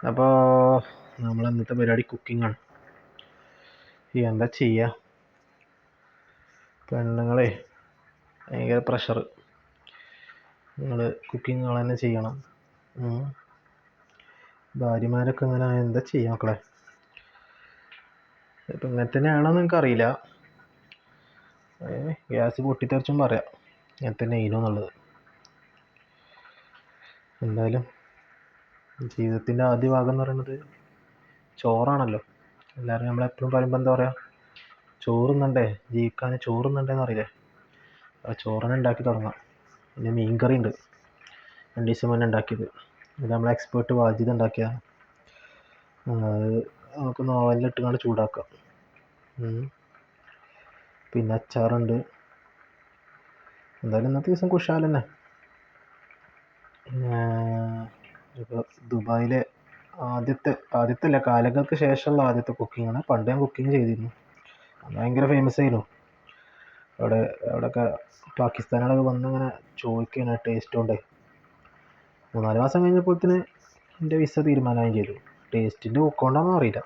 അപ്പോൾ നമ്മൾ ഇന്നത്തെ പരിപാടി കുക്കിങ്ങാണ്. എന്താ ചെയ്യുക, പെണ്ണുങ്ങളെ ഭയങ്കര പ്രഷർ. നിങ്ങൾ കുക്കിങ് നിങ്ങൾ തന്നെ ചെയ്യണം. ഭാര്യമാരൊക്കെ ഇങ്ങനെ എന്താ ചെയ്യുക മക്കളെ? ഇപ്പം ഇങ്ങനെ തന്നെയാണോ എന്ന് എനിക്കറിയില്ല. ഗ്യാസ് പൊട്ടിത്തെറിച്ചും പറയാം ഇങ്ങനെ തന്നെ ആയിരുന്നു എന്നുള്ളത്. എന്തായാലും ജീവിതത്തിൻ്റെ ആദ്യ ഭാഗം എന്ന് പറയുന്നത് ചോറാണല്ലോ. എല്ലാവരും നമ്മളെപ്പോഴും പറയുമ്പോൾ എന്താ പറയുക, ചോറുന്നണ്ടേ ജീവിക്കാൻ, ചോറുന്നണ്ടേന്ന് അറിയില്ലേ? ആ ചോറിനെ ഉണ്ടാക്കി തുടങ്ങാം. പിന്നെ മീൻകറി ഉണ്ട് 2 ദിവസം മുന്നേ ഉണ്ടാക്കിയത്. ഇത് നമ്മളെ എക്സ്പേർട്ട് വാജിദ് ഉണ്ടാക്കിയതാണ്. അത് നമുക്കൊന്ന് ഓവനിലിട്ട് കണ്ട് ചൂടാക്കാം. പിന്നെ അച്ചാറുണ്ട്. എന്തായാലും ഇന്നത്തെ ദിവസം കുശാൽ തന്നെ. ഇപ്പോൾ ദുബായിലെ ആദ്യത്തെ അല്ല, കാലങ്ങൾക്ക് ശേഷമുള്ള ആദ്യത്തെ കുക്കിങ്ങാണ്. പണ്ട് ഞാൻ കുക്കിങ് ചെയ്തിരുന്നു, അത് ഭയങ്കര ഫേമസ് ആയിരുന്നു. അവിടെയൊക്കെ പാകിസ്ഥാനികളൊക്കെ വന്നിങ്ങനെ ചോദിക്കുകയാണ് ടേസ്റ്റ് കൊണ്ടേ. 3-4 മാസം കഴിഞ്ഞപ്പോഴത്തേന് എൻ്റെ വിസ തീരുമാനമായും ചെയ്തു. ടേസ്റ്റിൻ്റെ ഊക്കമുണ്ടോയെന്നും അറിയില്ല.